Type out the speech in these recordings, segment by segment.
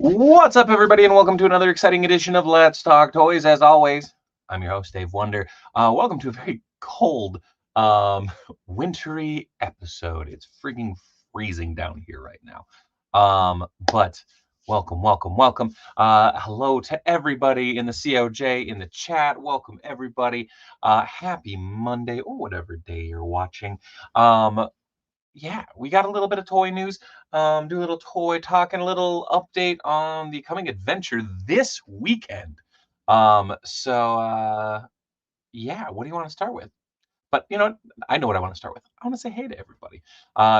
What's up, everybody, and welcome to another exciting edition of Let's Talk Toys. As always, I'm your host, Dave Wonder. Welcome to a very cold, um, wintry episode. It's freaking freezing down here right now. But welcome. Hello to everybody in the COJ, in the chat. Welcome, everybody. Happy Monday, or whatever day you're watching. Yeah, we got a little bit of toy news, do a little toy talk and a little update on the coming adventure this weekend. Yeah, what do you want to start with? But you know what? I know what I want to start with. I want to say hey to everybody.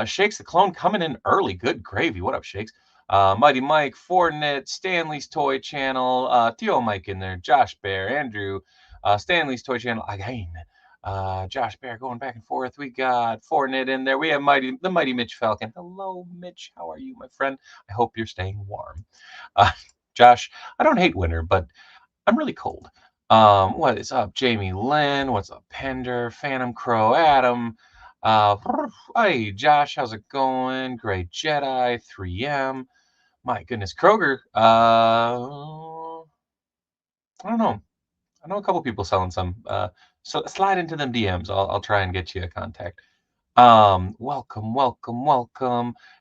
Shakes the Clone coming in early. Good gravy. What up, Shakes? Mighty Mike, Fortnite, Stanley's Toy Channel, Theo Mike in there, Josh Bear, Andrew, Stanley's Toy Channel again. Josh Bear going back and forth. We got Fortnite in there. We have the mighty Mitch Falcon. Hello, Mitch. How are you, my friend? I hope you're staying warm. Uh, Josh, I don't hate winter, but I'm really cold. What is up, Jamie Lynn? What's up, Pender, Phantom Crow, Adam? Hey, Josh, how's it going? Great Jedi, 3M. My goodness, Kroger. I don't know. I know a couple people selling some. So slide into them DMs. I'll try and get you a contact. Welcome.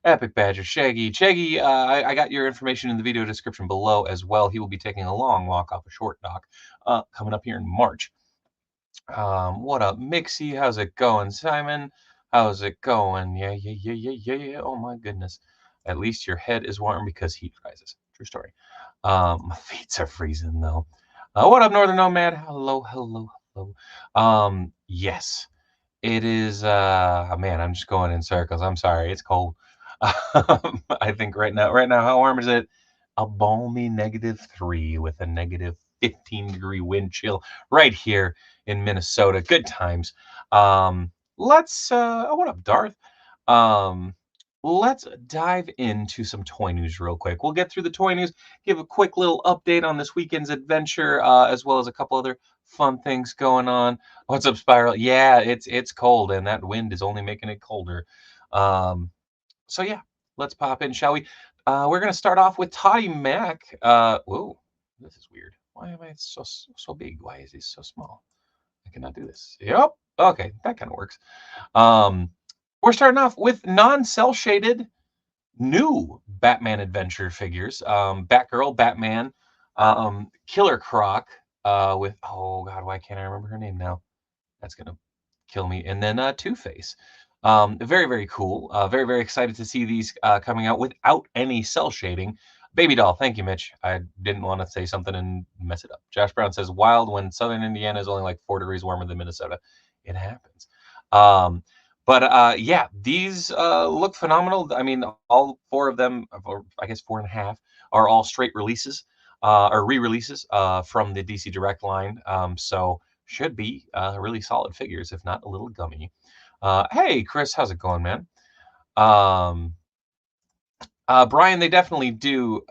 Epic Badger, Shaggy. I got your information in the video description below as well. He will be taking a long walk off a short dock, coming up here in March. What up, Mixie? How's it going, Simon? How's it going? Yeah. Oh my goodness. At least your head is warm because heat rises. True story. My feet are freezing though. What up, Northern Nomad? Hello. Yes. It is, man, I'm just going in circles. I'm sorry. It's cold. I think right now, how warm is it? A balmy -3 with a -15-degree wind chill right here in Minnesota. Good times. What up, Darth? Um, let's dive into some toy news real quick. We'll get through the toy news, give a quick little update on this weekend's adventure, as well as a couple other fun things going on. What's up, Spiral? Yeah, it's cold, and that wind is only making it colder. Um, so yeah, let's pop in, shall we? We're gonna start off with Toddy Mac. Whoa, this is weird. Why am I so big? Why is he so small? I cannot do this. Yep. Okay, that kind of works. Um, we're starting off with non-cell shaded new Batman adventure figures. Batgirl, Batman, Killer Croc, with oh god, why can't I remember her name now? That's gonna kill me. And then Two-Face. Very cool. Very excited to see these coming out without any cell shading. Baby doll, thank you, Mitch. I didn't want to say something and mess it up. Josh Brown says wild when southern Indiana is only like 4 degrees warmer than Minnesota. It happens. But yeah, these look phenomenal. I mean, all 4 of them, or I guess 4.5, are all straight releases or re-releases from the DC Direct line. So should be really solid figures, if not a little gummy. Hey, Chris, how's it going, man? Brian, they definitely do.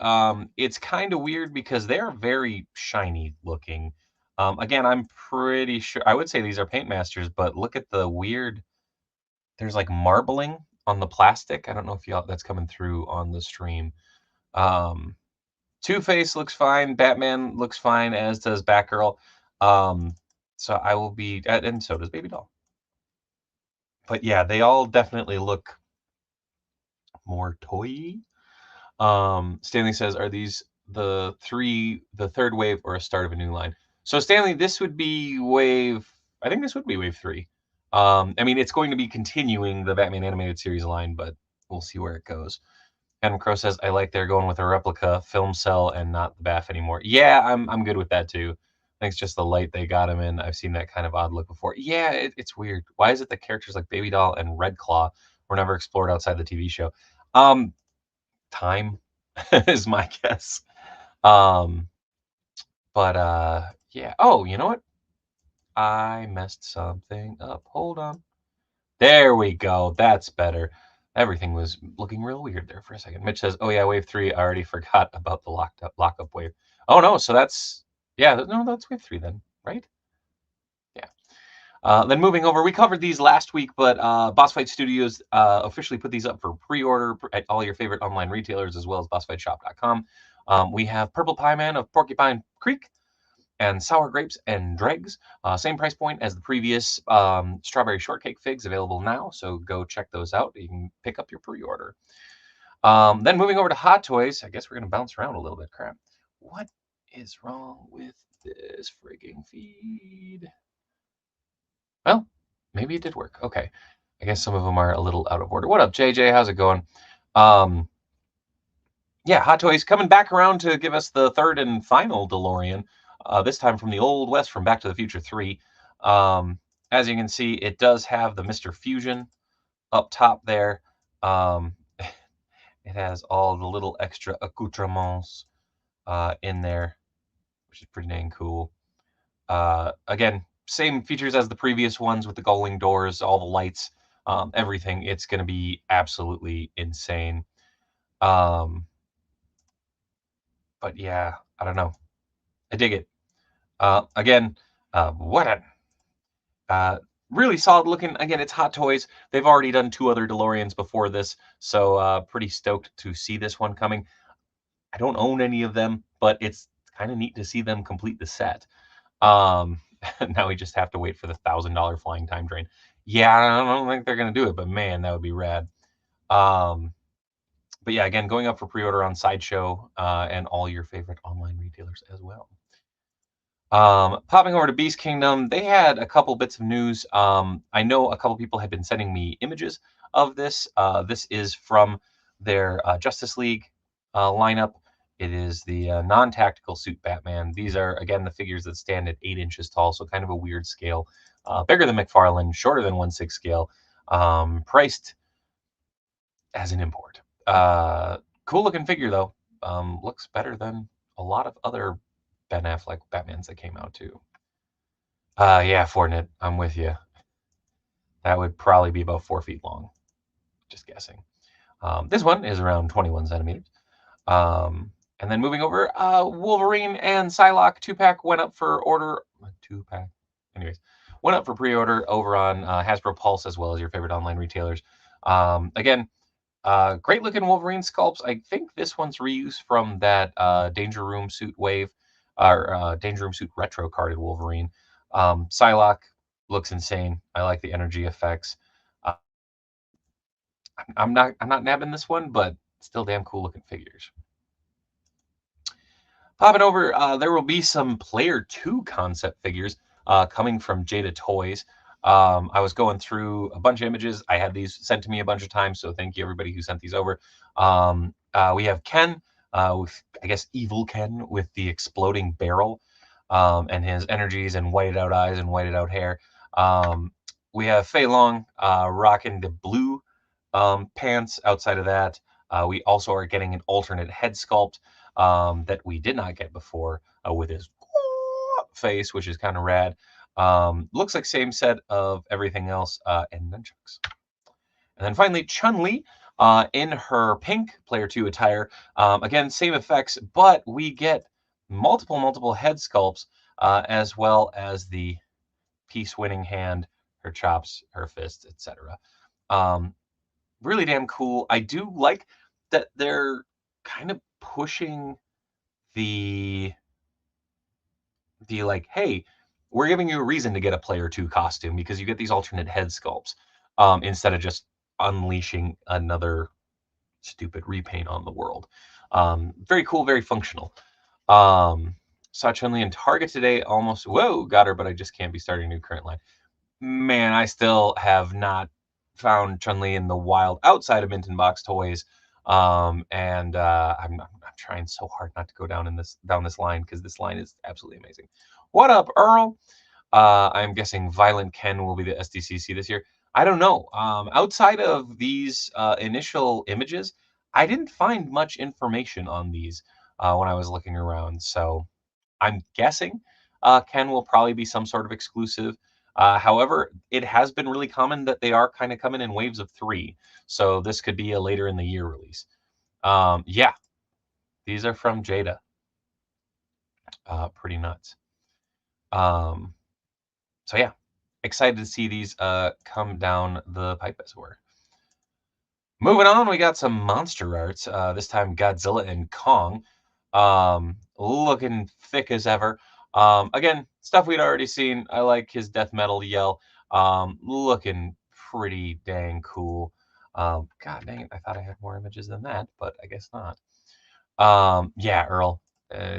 It's kind of weird because they're very shiny looking. Again, I'm pretty sure, I would say these are Paint Masters, but look at the weird, there's like marbling on the plastic. I don't know if y'all that's coming through on the stream. Two-Face looks fine. Batman looks fine, as does Batgirl. So I will be, and so does Baby Doll. But yeah, they all definitely look more toy-y. Stanley says, are these the third wave or a start of a new line? So Stanley, this would be I think this would be wave 3. I mean, it's going to be continuing the Batman animated series line, but we'll see where it goes. Adam Crow says, I like they're going with a replica film cell and not the Baff anymore. Yeah, I'm good with that too. I think it's just the light they got him in. I've seen that kind of odd look before. Yeah, it's weird. Why is it that characters like Baby Doll and Red Claw were never explored outside the TV show? Time is my guess. Yeah. Oh, you know what? I messed something up. Hold on. There we go. That's better. Everything was looking real weird there for a second. Mitch says, oh yeah, wave 3. I already forgot about the lockup wave. Oh no, so that's, yeah, no, that's wave 3 then, right? Yeah. Then moving over, we covered these last week, but Boss Fight Studios officially put these up for pre-order at all your favorite online retailers, as well as bossfightshop.com. We have Purple Pie Man of Porcupine Creek and Sour Grapes and Dregs. Same price point as the previous Strawberry Shortcake figs, available now, so go check those out. You can pick up your pre-order. Then moving over to Hot Toys, I guess we're going to bounce around a little bit. Crap. What is wrong with this frigging feed? Well, maybe it did work. Okay. I guess some of them are a little out of order. What up, JJ? How's it going? Yeah, Hot Toys coming back around to give us the third and final DeLorean, this time from the Old West from Back to the Future 3. As you can see, it does have the Mr. Fusion up top there. It has all the little extra accoutrements in there, which is pretty dang cool. Again, same features as the previous ones with the gullwing doors, all the lights, everything. It's going to be absolutely insane. But yeah, I don't know. I dig it. Again, what a really solid looking. Again, it's Hot Toys. They've already done 2 other DeLoreans before this, so pretty stoked to see this one coming. I don't own any of them, but it's kind of neat to see them complete the set. Now we just have to wait for the $1,000 flying time train. Yeah, I don't think they're gonna do it, but man, that would be rad. But yeah, again, going up for pre-order on Sideshow and all your favorite online retailers as well. Popping over to Beast Kingdom, they had a couple bits of news. I know a couple people had been sending me images of this. This is from their Justice League lineup. It is the non-tactical suit Batman. These are, again, the figures that stand at 8 inches tall, so kind of a weird scale. Bigger than McFarlane, shorter than 1/6 scale, priced as an import. Cool looking figure, though. Looks better than a lot of other Ben Affleck Batmans that came out too. Yeah, Fortnite, I'm with you. That would probably be about 4 feet long. Just guessing. This one is around 21 centimeters. And then moving over, Wolverine and Psylocke 2-pack went up for order. 2-pack. Anyways, went up for pre-order over on Hasbro Pulse, as well as your favorite online retailers. Again, great looking Wolverine sculpts. I think this one's reused from that Danger Room suit wave, or Danger Room suit retro carded Wolverine. Psylocke looks insane. I like the energy effects. I'm not nabbing this one, but still damn cool looking figures. Popping over, there will be some Player 2 concept figures coming from Jada Toys. I was going through a bunch of images. I had these sent to me a bunch of times, so thank you everybody who sent these over. We have Ken, with, I guess, evil Ken with the exploding barrel and his energies and whited out eyes and whited out hair. We have Fei Long rocking the blue pants. Outside of that, we also are getting an alternate head sculpt that we did not get before with his face, which is kind of rad. Looks like same set of everything else and nunchucks. And then finally, Chun-Li in her pink Player 2 attire. Again, same effects, but we get multiple head sculpts as well as the piece-winning hand, her chops, her fists, etc. Really damn cool. I do like that they're kind of pushing the like, hey, we're giving you a reason to get a Player 2 costume because you get these alternate head sculpts instead of just unleashing another stupid repaint on the world. Very cool, very functional. Saw Chun-Li in Target today, almost, whoa, got her, but I just can't be starting a new current line. Man, I still have not found Chun-Li in the wild outside of Mint and Box Toys. And I'm trying so hard not to go down this line because this line is absolutely amazing. What up, Earl? I'm guessing Violent Ken will be the SDCC this year. I don't know. Outside of these initial images, I didn't find much information on these when I was looking around. So I'm guessing Ken will probably be some sort of exclusive. However, it has been really common that they are kind of coming in waves of 3. So this could be a later in the year release. Yeah, these are from Jada. Pretty nuts. So yeah, excited to see these come down the pipe, as it were. Moving on, we got some monster arts. This time Godzilla and Kong. Looking thick as ever. Again, stuff we'd already seen. I like his death metal yell. Looking pretty dang cool. God dang it, I thought I had more images than that, but I guess not. Yeah, Earl.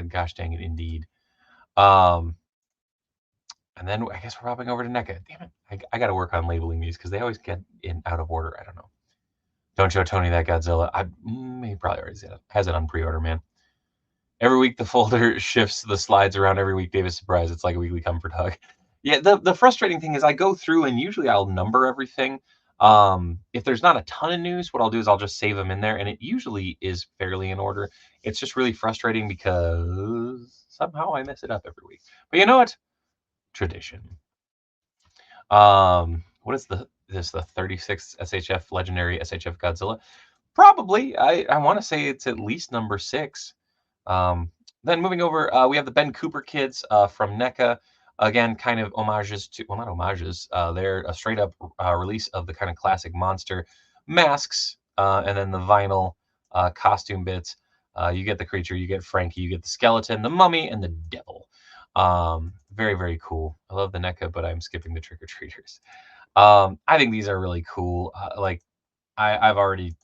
Gosh dang it, indeed. Um, and then I guess we're hopping over to NECA. Damn it, I got to work on labeling these because they always get in out of order. I don't know. Don't show Tony that Godzilla. He probably already has it on pre-order, man. Every week the folder shifts the slides around every week. David's surprise. It's like a weekly comfort hug. Yeah, the frustrating thing is I go through and usually I'll number everything. If there's not a ton of news, what I'll do is I'll just save them in there, and it usually is fairly in order. It's just really frustrating because somehow I mess it up every week. But you know what? Tradition. What is the 36th SHF Legendary SHF Godzilla? Probably. I want to say it's at least number 6. Then moving over, we have the Ben Cooper kids from NECA. Again, kind of homages to, well, not homages. They're a straight up release of the kind of classic monster masks, and then the vinyl costume bits. You get the creature, you get Frankie, you get the skeleton, the mummy, and the devil. Very, very cool. I love the NECA, but I'm skipping the trick or treaters. I think these are really cool. Like I've already,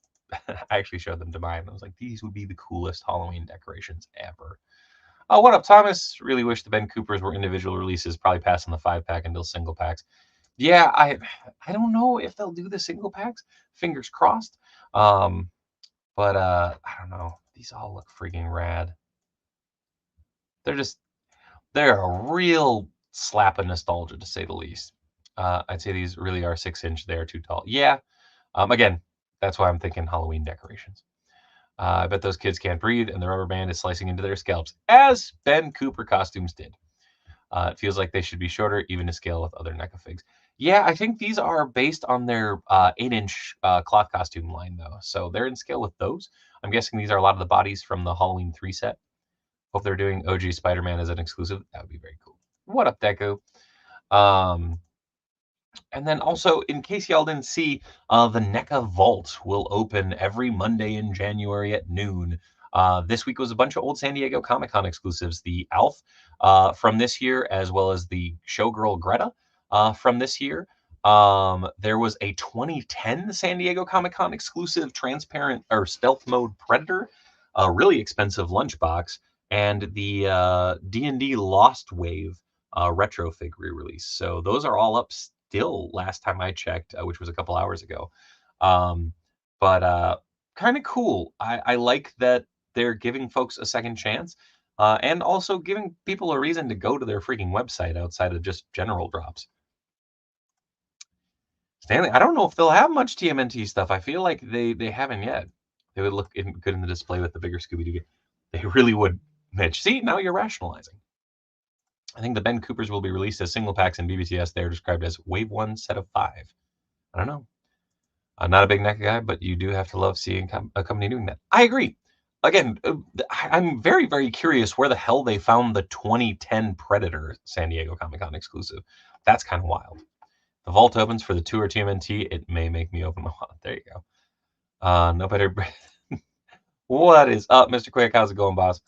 I actually showed them to mine. I was like, these would be the coolest Halloween decorations ever. Oh, what up, Thomas? Really wish the Ben Coopers were individual releases, probably passing the 5-pack until single packs. Yeah, I don't know if they'll do the single packs. Fingers crossed. But I don't know. These all look freaking rad. They're a real slap of nostalgia, to say the least. I'd say these really are 6-inch. They are too tall. Yeah. Again, that's why I'm thinking Halloween decorations. I bet those kids can't breathe, and the rubber band is slicing into their scalps, as Ben Cooper costumes did. It feels like they should be shorter, even to scale with other NECA figs. Yeah, I think these are based on their 8-inch cloth costume line, though. So they're in scale with those. I'm guessing these are a lot of the bodies from the Halloween 3 set. Hope they're doing OG Spider-Man as an exclusive. That would be very cool. What up, Deku? And then also, in case y'all didn't see, the NECA Vault will open every Monday in January at noon. This week was a bunch of old San Diego Comic-Con exclusives. The Alf from this year, as well as the Showgirl Greta from this year. There was a 2010 San Diego Comic-Con exclusive transparent or stealth mode Predator, a really expensive lunchbox, and the D&D Lost Wave retro fig re-release. So those are all up still last time I checked, which was a couple hours ago. But kind of cool. I like that they're giving folks a second chance, and also giving people a reason to go to their freaking website outside of just general drops. Stanley, I don't know if they'll have much TMNT stuff. I feel like they haven't yet. They would look good in the display with the bigger Scooby-Doo. They really would, Mitch. See, now you're rationalizing. I think the Ben Coopers will be released as single packs in BBTS. They're described as Wave 1, set of 5. I don't know. I'm not a big NECA guy, but you do have to love seeing a company doing that. I agree. Again, I'm very, very curious where the hell they found the 2010 Predator San Diego Comic-Con exclusive. That's kind of wild. The vault opens for the tour TMNT. It may make me open my wallet. There you go. No better. What is up, Mr. Quick? How's it going, boss?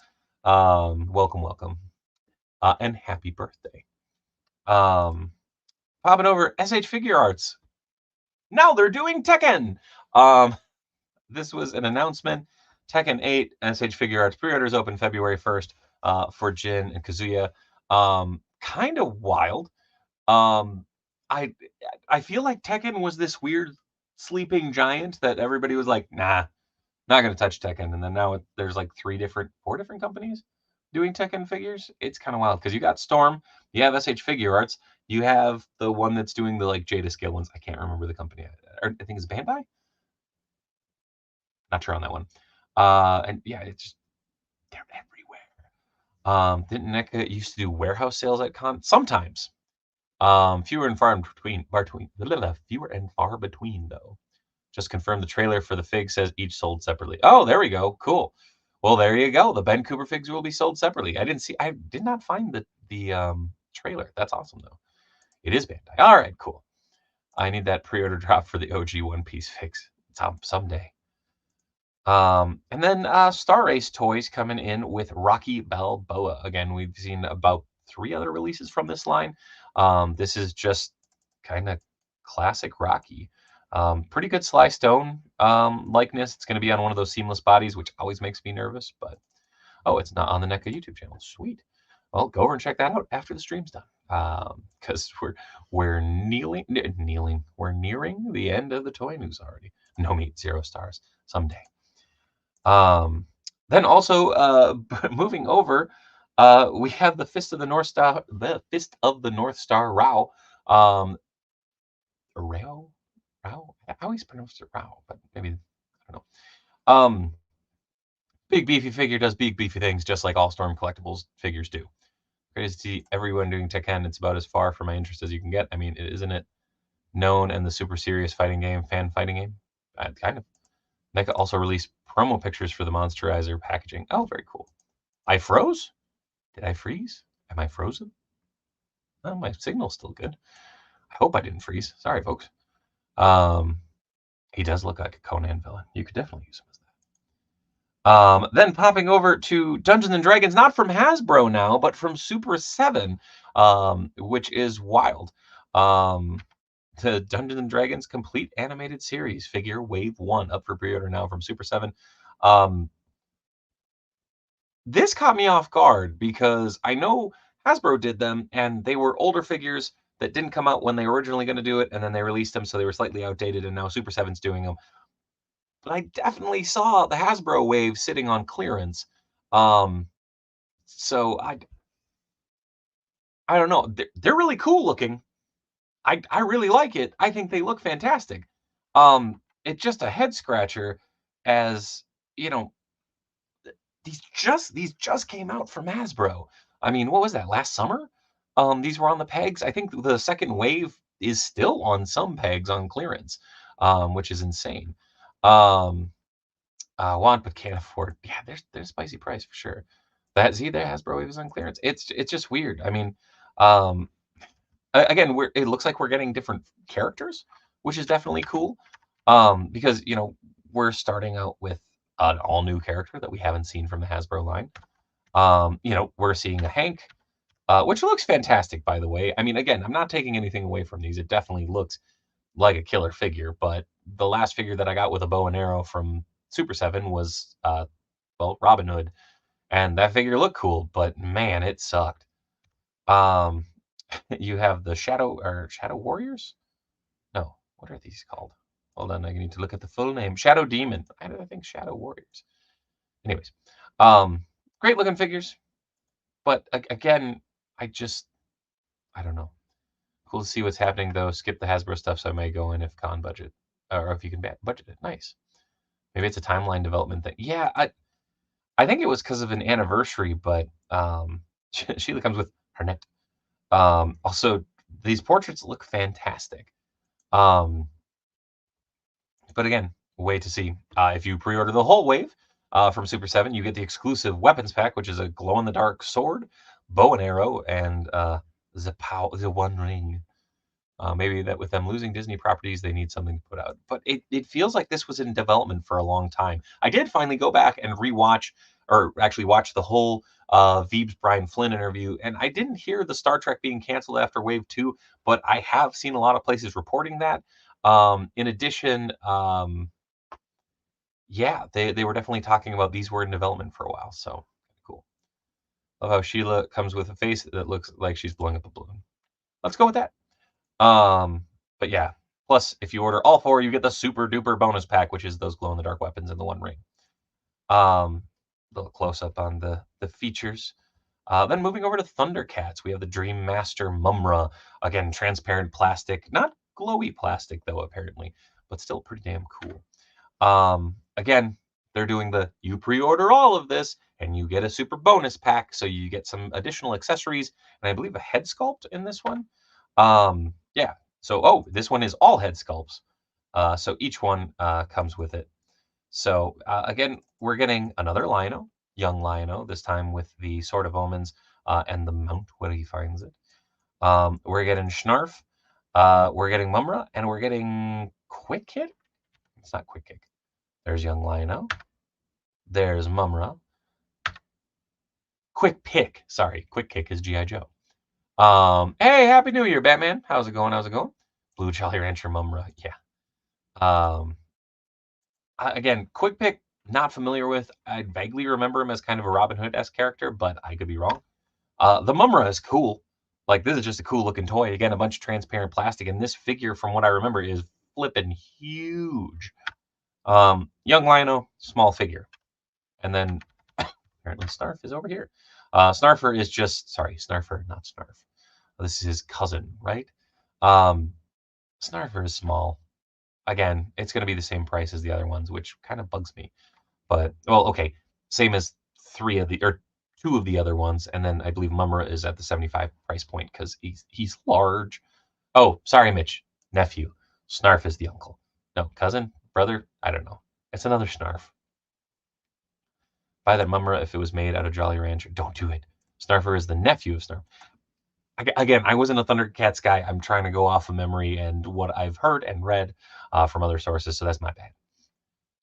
Welcome. And happy birthday. Popping over SH Figure Arts. Now they're doing Tekken. This was an announcement. Tekken 8 SH Figure Arts pre-orders open February 1st for Jin and Kazuya. Kind of wild. I feel like Tekken was this weird sleeping giant that everybody was like, nah, not gonna touch Tekken. And then now there's like 4 different companies doing Tekken figures. It's kind of wild because you got Storm, you have SH Figure Arts, you have the one that's doing the like Jada Scale ones. I can't remember the company. I think it's Bandai. Not sure on that one. And yeah, it's just they're everywhere. Didn't NECA used to do warehouse sales at con? Sometimes. Fewer and far between though. Just confirmed the trailer for the fig says each sold separately. Oh, there we go. Cool. Well, there you go. The Ben Cooper figs will be sold separately. I did not find the trailer. That's awesome though. It is Bandai. All right, cool. I need that pre-order drop for the OG One Piece figs someday. And then Star Race toys coming in with Rocky Balboa. Again, we've seen about 3 other releases from this line. This is just kind of classic Rocky. Pretty good Sly Stone likeness. It's going to be on one of those seamless bodies, which always makes me nervous. But oh, it's not on the NECA YouTube channel. Sweet. Well, go over and check that out after the stream's done. Because we're kneeling. We're nearing the end of the toy news already. No meat, 0 stars. Someday. Um, then also moving over, we have the Fist of the North Star, the Fist of the North Star Rao. Rao, Rao. I always pronounce it Rao, but maybe I don't know. Big beefy figure does big beefy things, just like all Storm Collectibles figures do. Great to see everyone doing Tekken. It's about as far from my interest as you can get. I mean, isn't it known and the super serious fighting game, fan fighting game? Kind of. NECA also released promo pictures for the Monsterizer packaging. Oh, very cool. I froze? Did I freeze? Am I frozen? Oh, my signal's still good. I hope I didn't freeze. Sorry, folks. He does look like a Conan villain. You could definitely use him as that. Then popping over to Dungeons and Dragons, not from Hasbro now, but from Super 7, which is wild. The Dungeons and Dragons Complete Animated Series figure Wave 1 up for pre-order now from Super 7. This caught me off guard because I know Hasbro did them and they were older figures that didn't come out when they were originally going to do it, and then they released them, so they were slightly outdated, and now Super 7's doing them. But I definitely saw the Hasbro wave sitting on clearance. So I don't know. They're really cool looking. I really like it. I think they look fantastic. It's just a head scratcher, as you know, these just came out from Hasbro. I mean, what was that, last summer? These were on the pegs. I think the second wave is still on some pegs on clearance, which is insane. Want but can't afford. Yeah, there's spicy price for sure. That see there Hasbro wave is on clearance. It's just weird. I mean, um, again, it looks like we're getting different characters, which is definitely cool. Because we're starting out with an all new character that we haven't seen from the Hasbro line. We're seeing a Hank, which looks fantastic, by the way. I mean, again, I'm not taking anything away from these. It definitely looks like a killer figure, but the last figure that I got with a bow and arrow from Super 7 was, Robin Hood, and that figure looked cool, but man, it sucked. You have the Shadow Warriors? No, what are these called? Hold on, I need to look at the full name. Shadow Demon. I think Shadow Warriors. Anyways, great looking figures, but again, I don't know. Cool to see what's happening though. Skip the Hasbro stuff, so I may go in if con budget, or if you can budget it. Nice. Maybe it's a timeline development thing. Yeah, I think it was because of an anniversary, but Sheila comes with her net. Also, these portraits look fantastic. But again, wait to see. If you pre-order the whole wave from Super 7, you get the exclusive weapons pack, which is a glow-in-the-dark sword, bow and arrow, and the One Ring. Maybe that with them losing Disney properties, they need something to put out. But it feels like this was in development for a long time. I did finally go back and rewatch, or actually watch the whole Veebs Brian Flynn interview, and I didn't hear the Star Trek being canceled after Wave 2, but I have seen a lot of places reporting that. In addition, yeah, they were definitely talking about these were in development for a while, so cool. Love how Sheila comes with a face that looks like she's blowing up a balloon. Let's go with that. But yeah, plus if you order all 4, you get the super duper bonus pack, which is those glow in the dark weapons and the One Ring. Little close up on the features. Then moving over to Thundercats, we have the Dream Master Mumra. Again, transparent plastic, not glowy plastic though, apparently, but still pretty damn cool. Again, they're doing you pre-order all of this and you get a super bonus pack, so you get some additional accessories and I believe a head sculpt in this one. Yeah. So, this one is all head sculpts. So each one comes with it. So again, we're getting another Lino, young Lino, this time with the Sword of Omens and the mount where he finds it. We're getting Schnarf, we're getting Mumra, and we're getting Quick Hit. It's not Quick Kick. There's young Lino. There's Mumra. Quick Pick. Sorry, Quick Kick is G.I. Joe. Hey, Happy New Year, Batman. How's it going? How's it going? Blue Jolly Rancher Mumra. Yeah. Again, Quick Pick, not familiar with. I vaguely remember him as kind of a Robin Hood-esque character, but I could be wrong. The Mumra is cool. Like, this is just a cool looking toy. Again, a bunch of transparent plastic, and this figure, from what I remember, is flipping huge. Young Lino, small figure. And then apparently Snarf is over here. Snarfer is just, sorry, Snarfer, not Snarf. This is his cousin, right? Snarfer is small. Again, it's going to be the same price as the other ones, which kind of bugs me. But, well, okay, same as two of the other ones, and then I believe Mumra is at the 75 price point because he's large. Oh, sorry, Mitch. Nephew. Snarf is the uncle. No, cousin? Brother? I don't know. It's another Snarf. Buy that Mumra if it was made out of Jolly Rancher. Don't do it. Snarfer is the nephew of Snarf. Again, I wasn't a Thundercats guy. I'm trying to go off of memory and what I've heard and read from other sources, so that's my bad.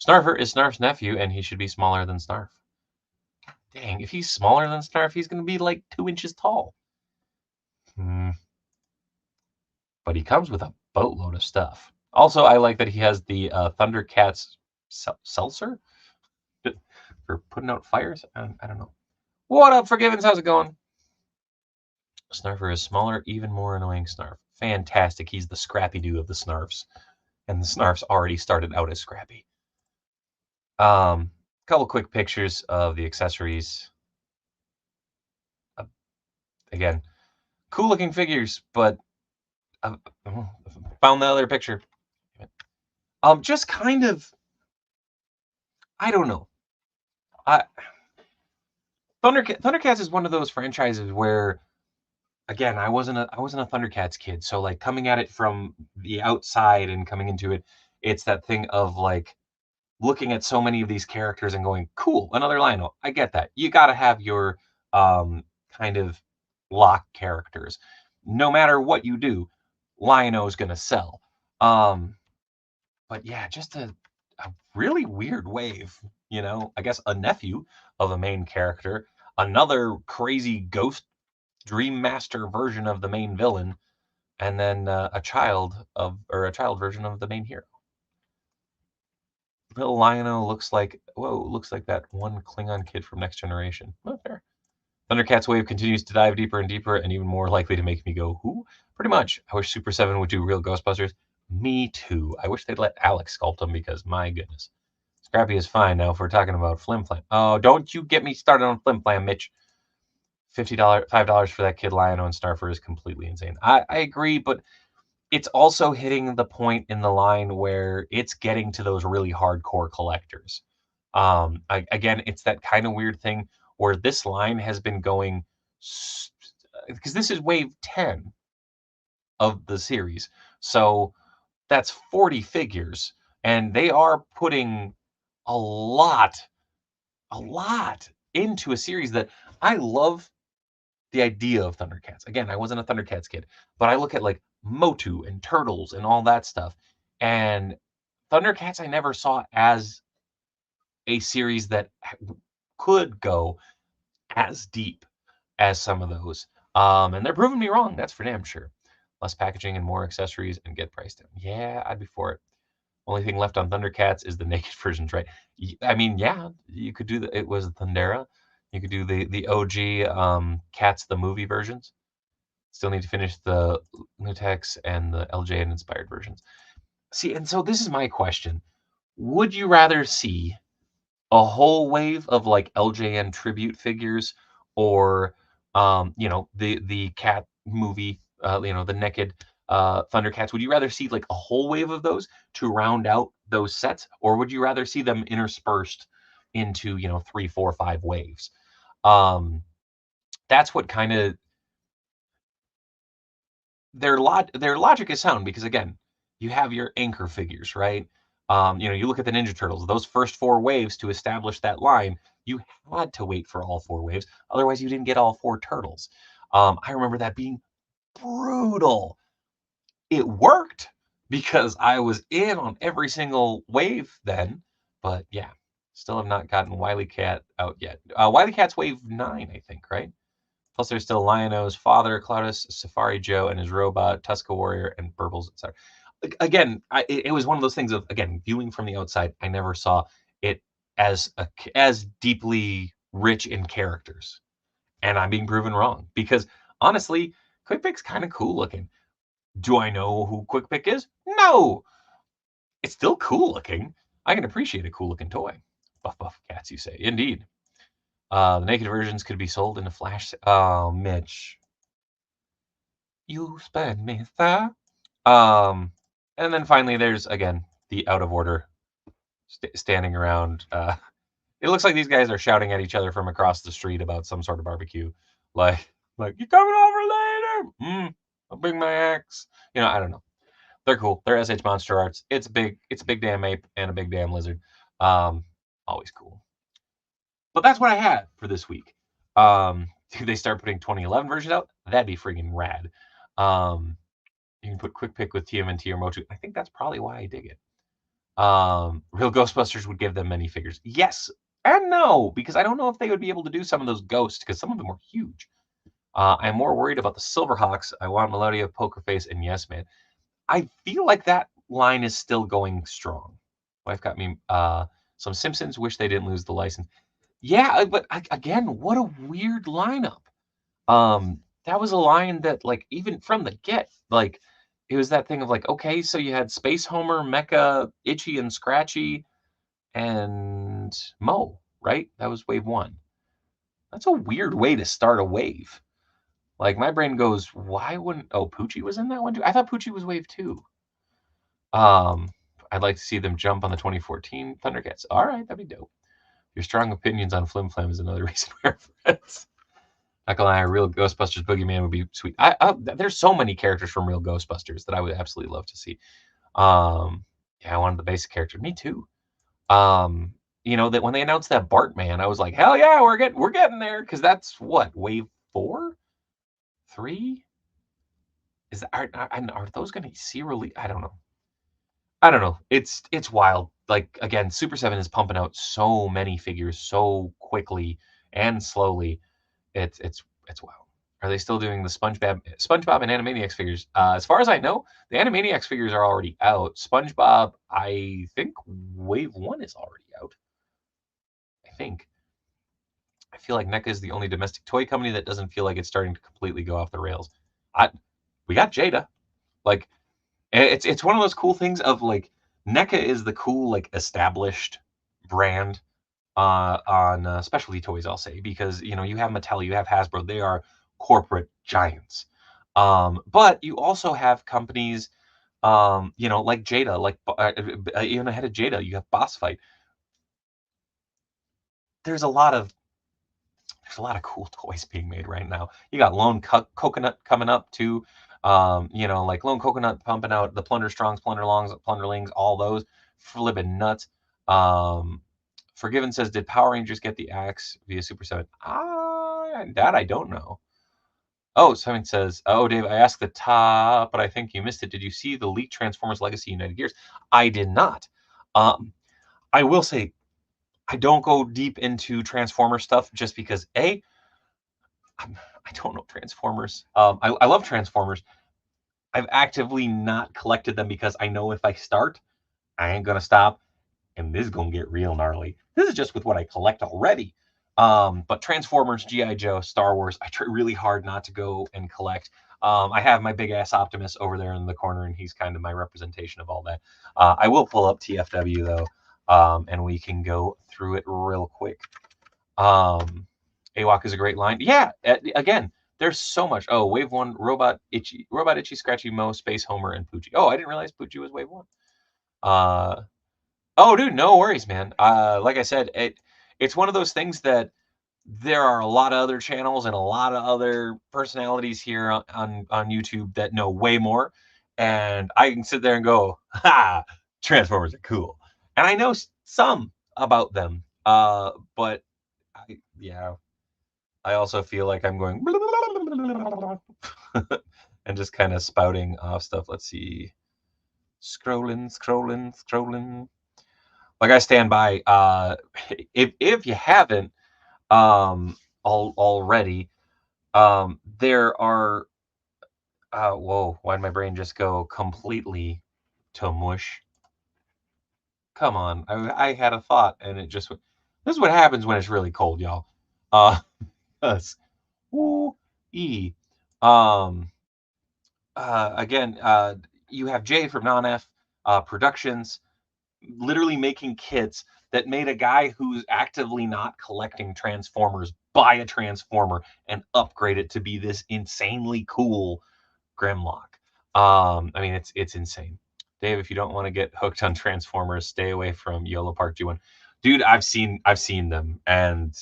Snarfer is Snarf's nephew, and he should be smaller than Snarf. Dang, if he's smaller than Snarf, he's going to be like 2 inches tall. But he comes with a boatload of stuff. Also, I like that he has the Thundercats seltzer for putting out fires. I don't know. What up, Forgivens? How's it going? Snarfer is smaller, even more annoying Snarf. Fantastic. He's the Scrappy-Doo of the Snarfs. And the Snarfs already started out as Scrappy. Couple quick pictures of the accessories. Again, cool looking figures, but found the other picture. Just kind of, I don't know. Thundercats is one of those franchises where, again, I wasn't a Thundercats kid, so like coming at it from the outside and coming into it, it's that thing of like looking at so many of these characters and going, cool, another Lionel. I get that. You got to have your kind of lock characters. No matter what you do, Lionel's going to sell. But yeah, just a really weird wave, you know? I guess a nephew of a main character, another crazy ghost dream master version of the main villain, and then a child version of the main hero. Little Lionel looks like that one Klingon kid from Next Generation. Not fair. Thundercats wave continues to dive deeper and deeper, and even more likely to make me go, who? Pretty much. I wish Super 7 would do real Ghostbusters. Me too. I wish they'd let Alex sculpt them because, my goodness. Scrappy is fine now if we're talking about Flim Flam. Oh, don't you get me started on Flim Flam, Mitch. $5 for that kid Lionel and Snarfer is completely insane. I agree, but it's also hitting the point in the line where it's getting to those really hardcore collectors. Again, it's that kind of weird thing where this line has been going, because this is wave 10 of the series. So that's 40 figures, and they are putting a lot into a series that I love the idea of Thundercats. Again, I wasn't a Thundercats kid, but I look at like Motu and Turtles and all that stuff. And Thundercats I never saw as a series that could go as deep as some of those. And they're proving me wrong, that's for damn sure. Less packaging and more accessories and get priced down. Yeah, I'd be for it. Only thing left on Thundercats is the naked versions, right? I mean, yeah, you could do it was Thundera. You could do the OG Cats the movie versions. Still need to finish the Lutex and the LJN inspired versions. See, and so this is my question. Would you rather see a whole wave of like LJN tribute figures or the cat movie, the naked Thundercats? Would you rather see like a whole wave of those to round out those sets, or would you rather see them interspersed into 3, 4, 5 waves? That's what kind of their logic is sound because again, you have your anchor figures, right? You look at the Ninja Turtles, those first 4 waves to establish that line, you had to wait for all 4 waves, otherwise you didn't get all 4 turtles. I remember that being brutal. It worked because I was in on every single wave then, but yeah. Still have not gotten Wily Cat out yet. Wily Cat's wave 9, I think, right? Plus, there's still Lion-O's father, Cloudus, Safari Joe, and his robot, Tuska Warrior, and Burbles, etc. Again, it was one of those things of, again, viewing from the outside, I never saw it as deeply rich in characters. And I'm being proven wrong because, honestly, Quick Pick's kind of cool looking. Do I know who Quick Pick is? No! It's still cool looking. I can appreciate a cool looking toy. Buff buff cats, you say. Indeed. The naked versions could be sold in a flash. Oh, Mitch. You spend me, sir. And then finally, there's, again, the out of order standing around. It looks like these guys are shouting at each other from across the street about some sort of barbecue. Like you coming over later? I'll bring my axe. I don't know. They're cool. They're SH Monster Arts. It's big. It's a big damn ape and a big damn lizard. Always cool. But that's what I had for this week. If they start putting 2011 versions out, that'd be freaking rad. You can put Quick Pick with TMNT or Motu. I think that's probably why I dig it. Real Ghostbusters would give them many figures. Yes and no, because I don't know if they would be able to do some of those ghosts, because some of them were huge. I'm more worried about the Silverhawks. I want Melodia, Poker Face, and Yes Man. I feel like that line is still going strong. Wife got me some Simpsons. Wish they didn't lose the license. Yeah, but again, what a weird lineup. That was a line that, like, even from the get, like, it was that thing of like, okay, so you had Space Homer, Mecha, Itchy and Scratchy, and Mo, right? That was wave 1. That's a weird way to start a wave. Like, my brain goes, why wouldn't... Oh, Poochie was in that one too? I thought Poochie was wave 2. I'd like to see them jump on the 2014 Thundercats. All right, that'd be dope. Your strong opinions on Flim Flam is another reason we're friends. Not gonna lie, a real Ghostbusters Boogeyman would be sweet. There's so many characters from real Ghostbusters that I would absolutely love to see. Yeah, I wanted the basic character. Me too. That when they announced that Bart Man, I was like, hell yeah, we're getting there, because that's what, wave 4, 3. Are those going to see release? I don't know. It's wild. Like, again, Super 7 is pumping out so many figures so quickly and slowly. It's wild. Are they still doing the SpongeBob and Animaniacs figures? As far as I know, the Animaniacs figures are already out. SpongeBob, I think wave 1 is already out. I think. I feel like NECA is the only domestic toy company that doesn't feel like it's starting to completely go off the rails. We got Jada. Like, it's one of those cool things of, like, NECA is the cool, like, established brand on specialty toys, I'll say, because you have Mattel, you have Hasbro, they are corporate giants. But you also have companies, like Jada, like even ahead of Jada, you have Boss Fight. There's a lot of cool toys being made right now. You got Lone Coconut coming up too. Like Lone Coconut pumping out the Plunder Strongs, Plunder Longs, Plunderlings, all those flipping nuts. Forgiven says, did Power Rangers get the axe via Super 7? That I don't know. Oh, someone says, oh, Dave, I asked the top, but I think you missed it. Did you see the leaked Transformers Legacy United Gears? I did not. I will say, I don't go deep into Transformer stuff just because, I don't know Transformers. I love Transformers. I've actively not collected them because I know if I start, I ain't going to stop, and this is going to get real gnarly. This is just with what I collect already. But Transformers, G.I. Joe, Star Wars, I try really hard not to go and collect. I have my big ass Optimus over there in the corner, and he's kind of my representation of all that. I will pull up TFW though, and we can go through it real quick. AWOC is a great line. Yeah, again, there's so much. Oh, wave 1, Robot, Itchy, Scratchy, Mo, Space Homer, and Poochie. Oh, I didn't realize Poochie was wave 1. Oh, dude, no worries, man. Like I said, it's one of those things that there are a lot of other channels and a lot of other personalities here on YouTube that know way more, and I can sit there and go, "Ha, Transformers are cool," and I know some about them. But I also feel like I'm going and just kind of spouting off stuff. Let's see, scrolling. like I stand by. If you haven't already, there are. Whoa! Why did my brain just go completely to mush? Come on, I had a thought and it just. This is what happens when it's really cold, y'all. Uh, us. Woo e. Um. Again, you have Jay from Non-F Productions literally making kits that made a guy who's actively not collecting Transformers buy a Transformer and upgrade it to be this insanely cool Grimlock. I mean, it's insane. Dave, if you don't want to get hooked on Transformers, stay away from Yellow Park G1. Dude, I've seen them, and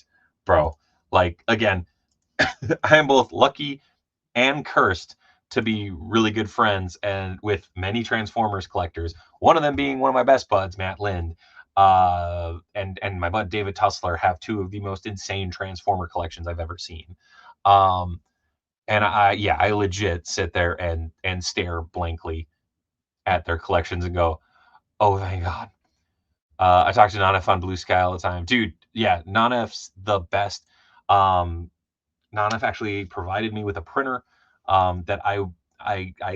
bro, like again, I am both lucky and cursed to be really good friends and with many Transformers collectors. One of them being one of my best buds, Matt Lind, and my bud David Tussler have two of the most insane Transformer collections I've ever seen. Um, and I legit sit there and stare blankly at their collections and go, oh thank God. I talk to Nanef on Blue Sky all the time, dude. Yeah, Nanef's the best. Um, Nanef actually provided me with a printer that I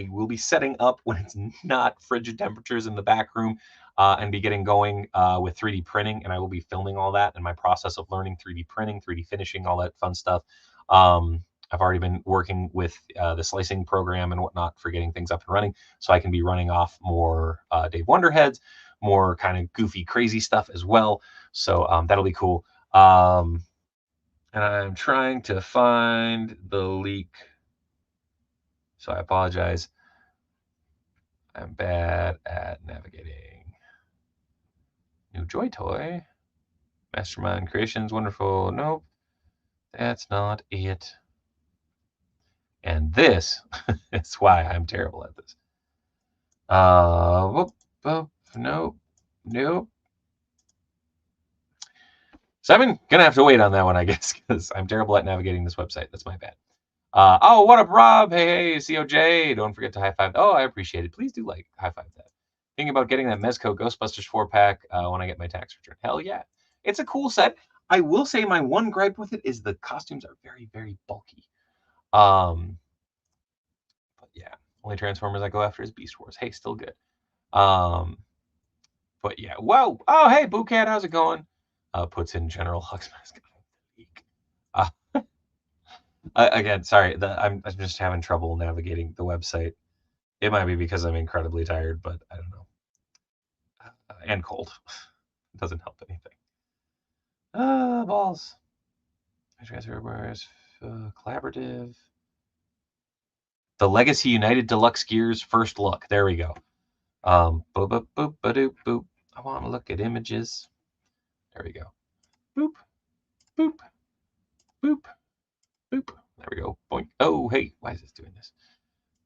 will be setting up when it's not frigid temperatures in the back room and be getting going with 3D printing. And I will be filming all that and my process of learning 3D printing, 3D finishing, all that fun stuff. I've already been working with the slicing program and whatnot for getting things up and running, so I can be running off more Dave Wonderheads, more kind of goofy, crazy stuff as well. So that'll be cool. And I'm trying to find the leak. So I apologize. I'm bad at navigating. New Joy Toy. Mastermind Creations. Wonderful. Nope. That's not it. And this is why I'm terrible at this. Whoop, whoop, nope. Nope. So I'm gonna have to wait on that one, I guess, because I'm terrible at navigating this website. That's my bad. Oh, what up, Rob? Hey, COJ. Don't forget to high five. Oh, I appreciate it. Please do like high five that. Thinking about getting that Mezco Ghostbusters 4-pack when I get my tax return. Hell yeah. It's a cool set. I will say my one gripe with it is the costumes are very, very bulky. But yeah, only Transformers I go after is Beast Wars. Hey, still good. But yeah, whoa. Oh, hey, Boo Cat, how's it going? Puts in General Hux mask. Uh, again, sorry, I'm just having trouble navigating the website. It might be because I'm incredibly tired, but I don't know. And cold. It doesn't help anything. Balls. Transfer bars. Collaborative. The Legacy United Deluxe Gears first look. There we go. Boop, boop, boop, boop, boop. I want to look at images. There we go. Boop, boop, boop, boop. There we go. Boink. Oh, hey, why is this doing this?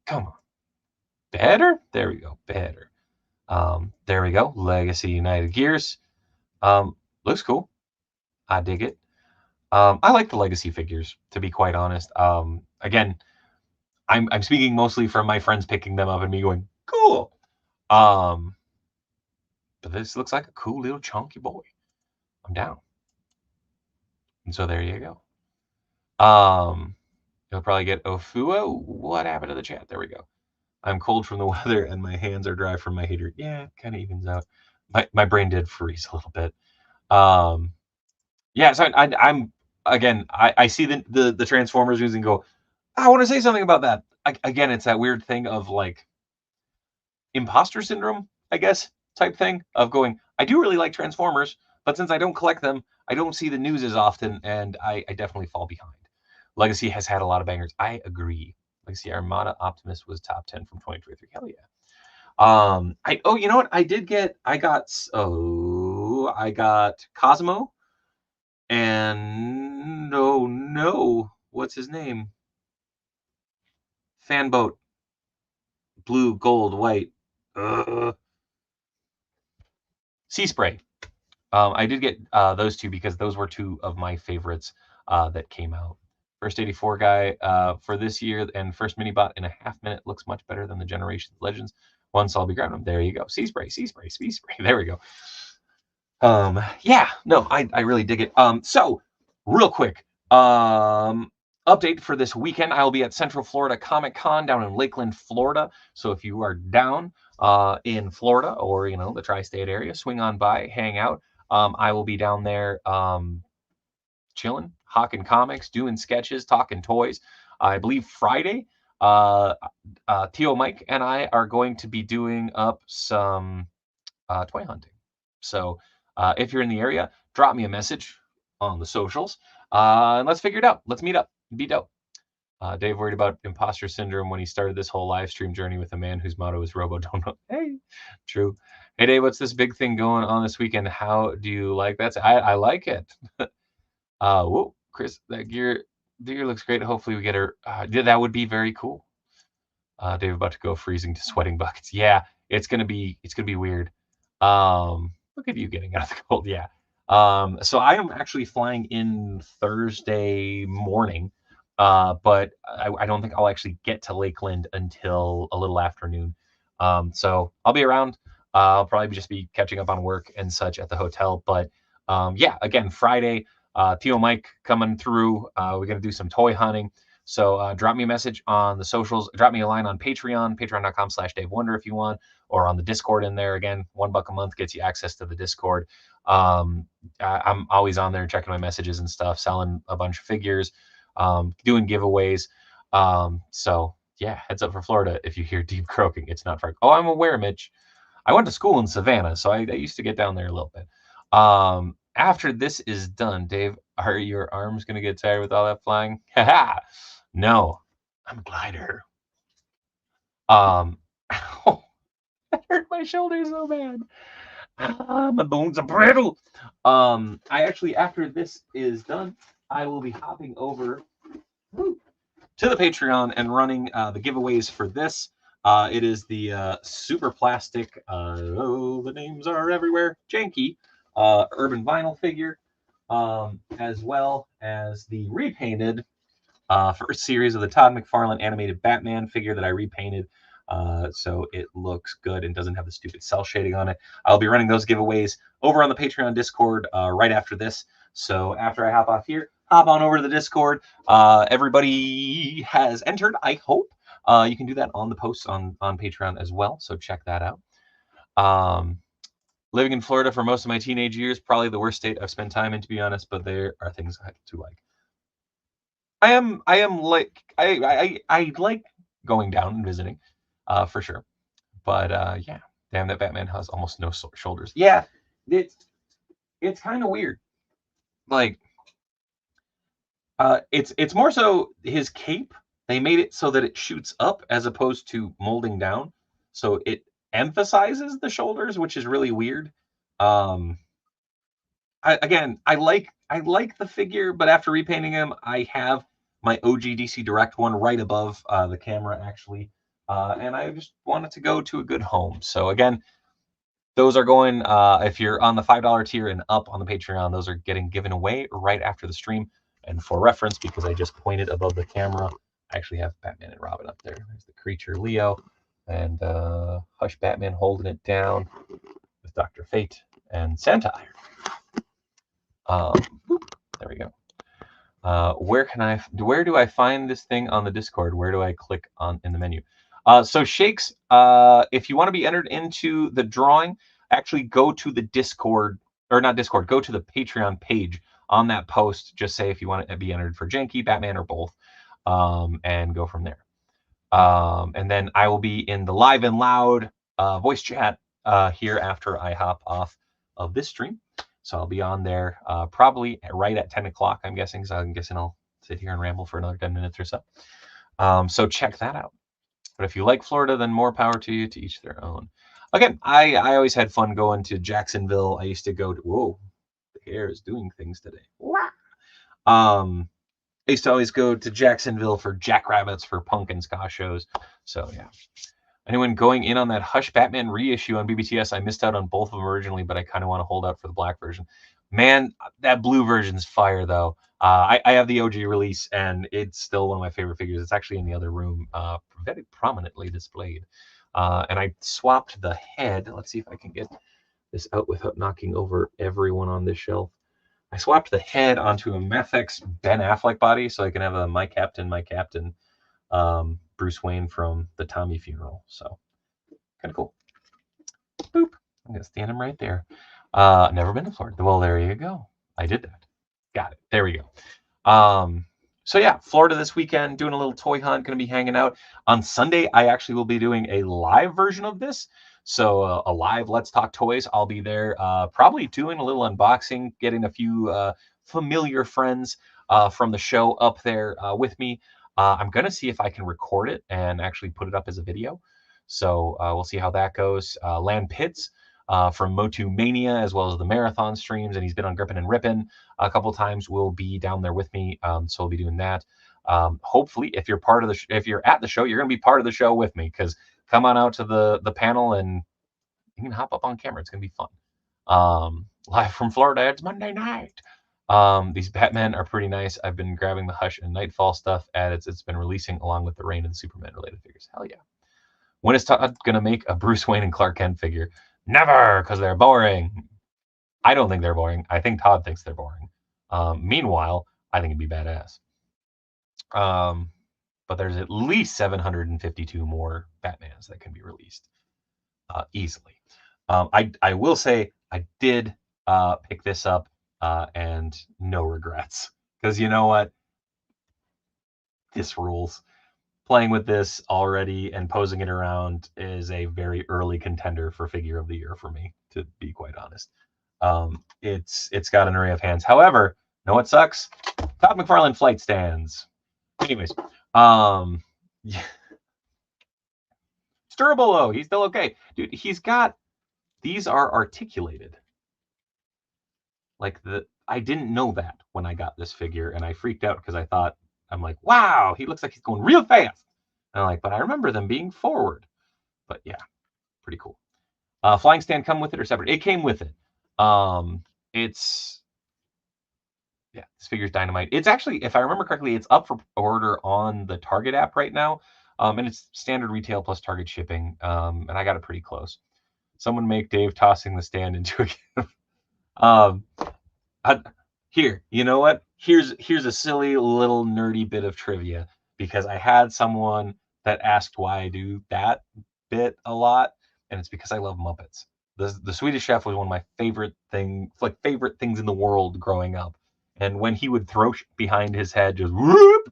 Come on. Better? There we go. Better. There we go. Legacy United Gears. Looks cool. I dig it. I like the Legacy figures, to be quite honest. Again, I'm speaking mostly from my friends picking them up and me going, cool. But this looks like a cool little chunky boy. I'm down. And so there you go. You'll probably get Ofuo. What happened to the chat? There we go. I'm cold from the weather and my hands are dry from my heater. Yeah, it kind of evens out. My brain did freeze a little bit. Yeah, so I'm again. I see the Transformers news and go, I want to say something about that. Again, it's that weird thing of like imposter syndrome, I guess, type thing of going, I do really like Transformers, but since I don't collect them, I don't see the news as often, and I definitely fall behind. Legacy has had a lot of bangers. I agree. Legacy Armada Optimus was top 10 from 2023. Hell yeah. You know what? I got Cosmo and oh no, what's his name? Fanboat. Blue, gold, white. Sea Spray. I did get those two because those were two of my favorites that came out. First 84 guy for this year and first Minibot in a half minute looks much better than the Generations Legends. Once I'll be grabbing them. There you go. Sea Spray, Sea Spray, Sea Spray. There we go. Yeah, no, I really dig it. So real quick, update for this weekend. I'll be at Central Florida Comic Con down in Lakeland, Florida. So if you are down in Florida or the tri-state area, swing on by, hang out. I will be down there chilling, hawking comics, doing sketches, talking toys. I believe Friday, uh, Tio Mike and I are going to be doing up some toy hunting. So if you're in the area, drop me a message on the socials and let's figure it out. Let's meet up. Be dope. Dave worried about imposter syndrome when he started this whole live stream journey with a man whose motto is Robo Don't Know. Hey, true. Hey, Dave, what's this big thing going on this weekend? How do you like that? I like it. Whoa, Chris, that gear looks great. Hopefully we get her. Yeah, that would be very cool. Dave about to go freezing to sweating buckets. Yeah, it's gonna be weird. Look at you getting out of the cold. Yeah. So I am actually flying in Thursday morning, but I don't think I'll actually get to Lakeland until a little afternoon. So I'll be around. I'll probably just be catching up on work and such at the hotel. But yeah, again, Friday, Theo Mike coming through. We're gonna do some toy hunting. So drop me a message on the socials. Drop me a line on Patreon, patreon.com/Dave Wonder if you want, or on the Discord in there. Again, $1 a month gets you access to the Discord. I'm always on there checking my messages and stuff, selling a bunch of figures, doing giveaways. So yeah, heads up for Florida if you hear deep croaking. It's not far. Oh, I'm aware, Mitch. I went to school in Savannah, so I used to get down there a little bit. After this is done, Dave, are your arms going to get tired with all that flying? Haha. No, I'm a glider. Oh, that hurt my shoulder so bad. My bones are brittle. I actually, after this is done, I will be hopping over to the Patreon and running the giveaways for this. It is the super plastic, oh, the names are everywhere, janky urban vinyl figure, as well as the repainted first series of the Todd McFarlane animated Batman figure that I repainted. So it looks good and doesn't have the stupid cell shading on it. I'll be running those giveaways over on the Patreon Discord right after this. So after I hop off here, hop on over to the Discord. Everybody has entered, I hope. You can do that on the posts on Patreon as well. So check that out. Living in Florida for most of my teenage years, probably the worst state I've spent time in, to be honest, but there are things I to like. I am like I like going down and visiting, for sure. But yeah, damn, that Batman has almost no shoulders. Yeah, it's it's kind of weird. Like it's more so his cape. They made it so that it shoots up as opposed to molding down, so it emphasizes the shoulders, which is really weird. Um, I like the figure, but after repainting him, I have my OG DC Direct one right above the camera actually, and I just wanted to go to a good home. So again, those are going. If you're on the $5 tier and up on the Patreon, those are getting given away right after the stream. And for reference, because I just pointed above the camera, I actually have Batman and Robin up there. There's the creature Leo, and Hush Batman holding it down with Dr. Fate and Santa Iron. There we go. Where do I find this thing on the Discord? Where do I click on in the menu? So Shakes, if you want to be entered into the drawing, actually go to the Discord, or not Discord, go to the Patreon page. On that post, just say if you want to be entered for Janky, Batman, or both, and go from there. And then I will be in the live and loud voice chat here after I hop off of this stream. So I'll be on there probably right at 10 o'clock, I'm guessing. So I'm guessing I'll sit here and ramble for another 10 minutes or so. So check that out. But if you like Florida, then more power to you, to each their own. Again, I always had fun going to Jacksonville. I used to go to, whoa, the hair is doing things today. I used to always go to Jacksonville for Jackrabbits for punk and ska shows. So yeah. Anyone going in on that Hush Batman reissue on BBTS? I missed out on both of them originally, but I kind of want to hold out for the black version. Man, that blue version's fire though. I have the OG release, and it's still one of my favorite figures. It's actually in the other room, very prominently displayed. And I swapped the head. Let's see if I can get this out without knocking over everyone on this shelf. I swapped the head onto a Methix Ben Affleck body so I can have a My Captain, Bruce Wayne from the Tommy funeral. So kind of cool. Boop. I'm gonna stand him right there. Never been to Florida. Well, there you go. I did that. Got it. There we go. So yeah, Florida this weekend, doing a little toy hunt, going to be hanging out. On Sunday, I actually will be doing a live version of this. So a live Let's Talk Toys. I'll be there, probably doing a little unboxing, getting a few familiar friends from the show up there with me. I'm going to see if I can record it and actually put it up as a video. So we'll see how that goes. Land Pitts from Motu Mania, as well as the marathon streams, and he's been on Grippin' and Rippin' a couple times, will be down there with me. So we'll be doing that. Hopefully, if you're part of the if you're at the show, you're going to be part of the show with me, because come on out to the panel and you can hop up on camera. It's going to be fun. Live from Florida, it's Monday night. These Batmen are pretty nice. I've been grabbing the Hush and Nightfall stuff, and it's been releasing along with the Rain and the Superman related figures. Hell yeah. When is Todd going to make a Bruce Wayne and Clark Kent figure? Never, because they're boring. I don't think they're boring. I think Todd thinks they're boring. Meanwhile, I think it'd be badass. But there's at least 752 more Batmans that can be released easily. I will say I did pick this up and no regrets, because you know what? This rules. Playing with this already and posing it around is a very early contender for figure of the year for me, to be quite honest. It's got an array of hands. However, know what sucks? Todd McFarlane flight stands. Anyways, yeah. It's durable though. He's still okay, dude. He's got, these are articulated. Like I didn't know that when I got this figure, and I freaked out because I thought, I'm like, wow, he looks like he's going real fast. And I'm like, but I remember them being forward. But yeah, pretty cool. Flying stand come with it or separate? It came with it. It's, yeah, this figure's dynamite. It's actually, if I remember correctly, it's up for order on the Target app right now. And it's standard retail plus Target shipping. And I got it pretty close. Someone make Dave tossing the stand into a gift. Here, you know what? Here's a silly little nerdy bit of trivia, because I had someone that asked why I do that bit a lot, and it's because I love Muppets. The Swedish Chef was one of my favorite things in the world growing up. And when he would throw behind his head, just whoop,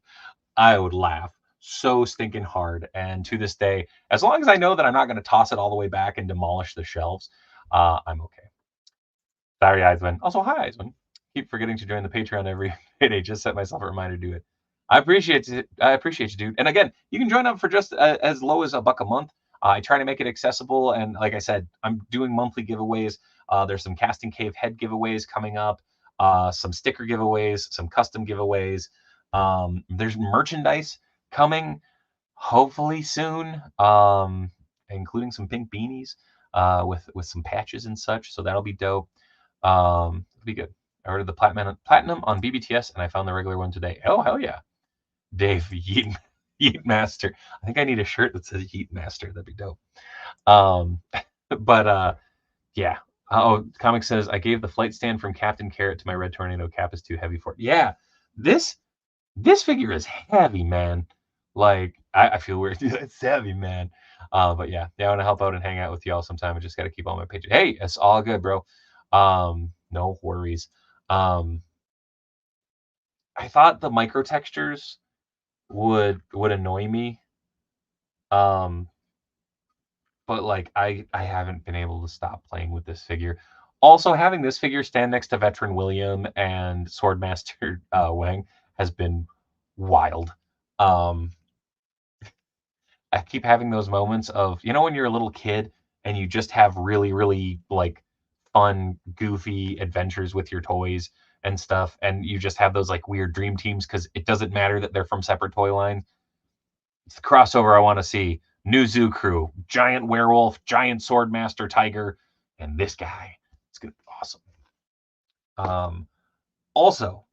I would laugh so stinking hard. And to this day, as long as I know that I'm not going to toss it all the way back and demolish the shelves, I'm okay. Sorry, Eisman. Also, hi, Eisman. Keep forgetting to join the Patreon every payday. Just set myself a reminder to do it. I appreciate it. I appreciate you, dude. And again, you can join up for just as low as $1 a month. I try to make it accessible, and like I said, I'm doing monthly giveaways. There's some Casting Cave head giveaways coming up, some sticker giveaways, some custom giveaways. There's merchandise coming, hopefully soon, including some pink beanies with some patches and such. So that'll be dope. It'll be good. I ordered the platinum on BBTS, and I found the regular one today. Oh, hell yeah. Dave, Yeet Master. I think I need a shirt that says Yeet Master. That'd be dope. Yeah. Oh, Comic says, I gave the flight stand from Captain Carrot to my Red Tornado. Cap is too heavy for it. Yeah. This figure is heavy, man. Like, I feel weird. It's heavy, man. But yeah, I want to help out and hang out with y'all sometime. I just got to keep on my page. Hey, it's all good, bro. No worries. I thought the micro textures would annoy me. But like I haven't been able to stop playing with this figure. Also, having this figure stand next to Veteran William and Swordmaster Wang has been wild. I keep having those moments of, you know, when you're a little kid and you just have really, really like fun, goofy adventures with your toys and stuff, and you just have those like weird dream teams because it doesn't matter that they're from separate toy lines. It's the crossover I want to see. New Zoo Crew, giant werewolf, giant swordmaster tiger, and this guy. It's gonna be awesome. Also,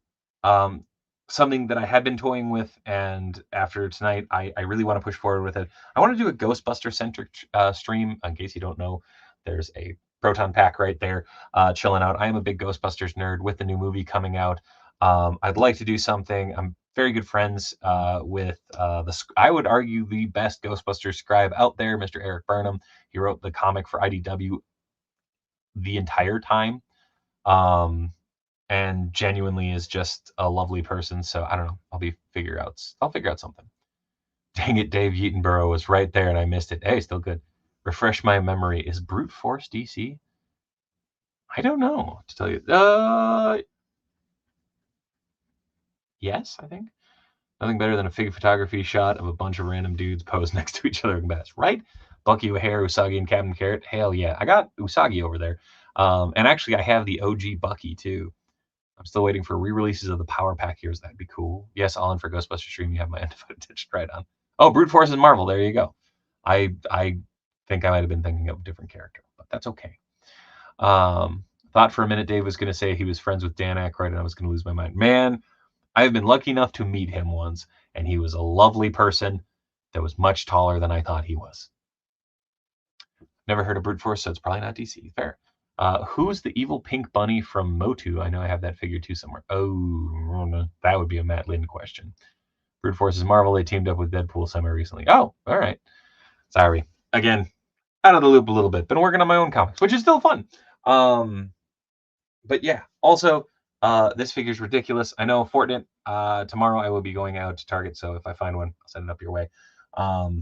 something that I had been toying with, and after tonight, I really want to push forward with it. I want to do a Ghostbuster centric stream. In case you don't know, there's a proton pack right there, chilling out. I am a big Ghostbusters nerd with the new movie coming out. I'd like to do something. I'm very good friends with I would argue the best Ghostbusters scribe out there, Mr. Eric Burnham. He wrote the comic for IDW the entire time, and genuinely is just a lovely person. So I don't know. I'll figure out something. Dang it, Dave Yeatonborough was right there and I missed it. Hey, still good. Refresh my memory. Is Brute Force DC? I don't know, to tell you. Yes, I think. Nothing better than a fig photography shot of a bunch of random dudes posed next to each other in best, right? Bucky O'Hare, Usagi, and Captain Carrot. Hell yeah. I got Usagi over there. And actually, I have the OG Bucky, too. I'm still waiting for re-releases of the Power Pack heroes. That'd be cool. Yes, all in for Ghostbusters stream. You have my undivided attention right on. Oh, Brute Force is Marvel. There you go. I think I might have been thinking of a different character, but that's okay. Thought for a minute Dave was going to say he was friends with Dan Aykroyd and I was going to lose my mind. Man, I've been lucky enough to meet him once, and he was a lovely person that was much taller than I thought he was. Never heard of Brute Force, so it's probably not DC. Fair. Who's the evil pink bunny from Motu? I know I have that figure too somewhere. Oh, that would be a Matt Lynn question. Brute Force is Marvel. They teamed up with Deadpool semi-recently. Oh, all right. Sorry. Again, out of the loop a little bit. Been working on my own comics, which is still fun. But yeah, also, this figure's ridiculous. I know Fortnite, tomorrow I will be going out to Target, so if I find one, I'll send it up your way. If I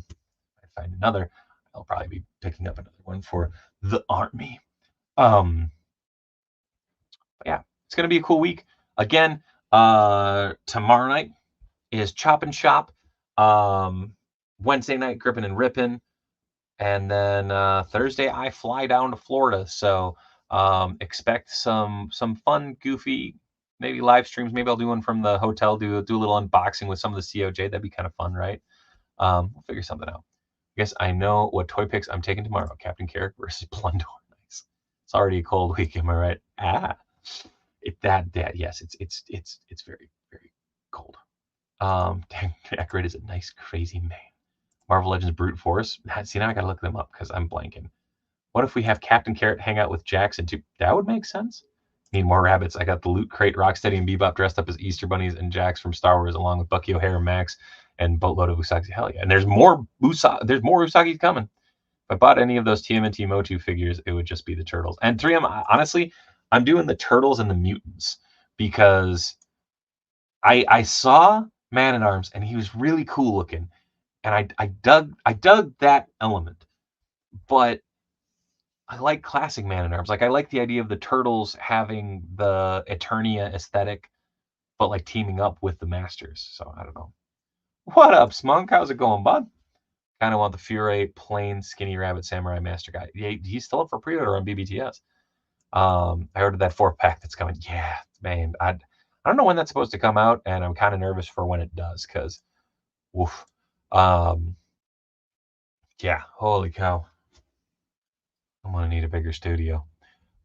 find another, I'll probably be picking up another one for the army. Yeah, it's going to be a cool week. Again, tomorrow night is Chop and Shop. Wednesday night, Grippin' and Rippin'. And then Thursday, I fly down to Florida. So expect some fun, goofy, maybe live streams. Maybe I'll do one from the hotel, do a little unboxing with some of the COJ. That'd be kind of fun, right? We'll figure something out. I guess I know what toy picks I'm taking tomorrow. Captain Carrot versus Plundor. Nice. It's already a cold week, am I right? Yes, it's very, very cold. Aykroyd is a nice, crazy man. Marvel Legends Brute Force. See, now I gotta look them up because I'm blanking. What if we have Captain Carrot hang out with Jackson too? That would make sense. Need more rabbits. I got the Loot Crate, Rocksteady, and Bebop dressed up as Easter bunnies and Jax from Star Wars, along with Bucky O'Hare and Max, and boatload of Usagi. Hell yeah! And there's more Usagis coming. If I bought any of those TMNT Motu figures, it would just be the turtles. And 3M, honestly, I'm doing the turtles and the mutants because I saw Man at Arms and he was really cool looking, and I dug that element, but I like classic Man at Arms. Like I like the idea of the turtles having the Eternia aesthetic, but like teaming up with the Masters. So I don't know. What up, Smunk? How's it going, bud? Kind of want the Fury plain skinny rabbit samurai master guy. Yeah, he's still up for pre-order on BBTS. I ordered that 4-pack that's coming. Yeah, man. I don't know when that's supposed to come out, and I'm kind of nervous for when it does, because woof. Yeah, holy cow. I'm gonna need a bigger studio.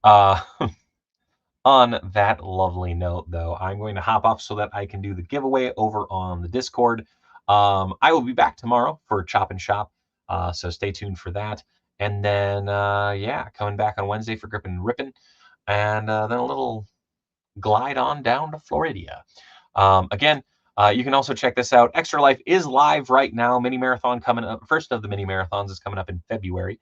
On that lovely note, though, I'm going to hop off so that I can do the giveaway over on the Discord. I will be back tomorrow for Chop and Shop, so stay tuned for that. And then, yeah, coming back on Wednesday for Grippin' and Rippin', and then a little glide on down to Florida. Again, you can also check this out. Extra Life is live right now. Mini marathon coming up. First of the mini marathons is coming up in February.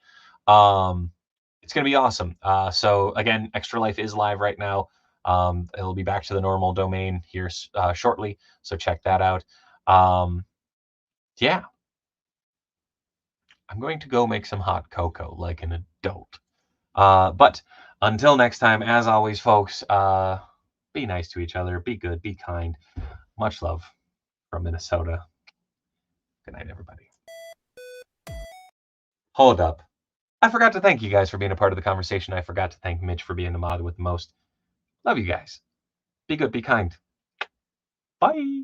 It's going to be awesome. So again, Extra Life is live right now. It'll be back to the normal domain here shortly. So check that out. Yeah. I'm going to go make some hot cocoa like an adult. But until next time, as always, folks, be nice to each other. Be good. Be kind. Much love from Minnesota. Good night, everybody. Hold up. I forgot to thank you guys for being a part of the conversation. I forgot to thank Mitch for being the mod with the most. Love you guys. Be good. Be kind. Bye.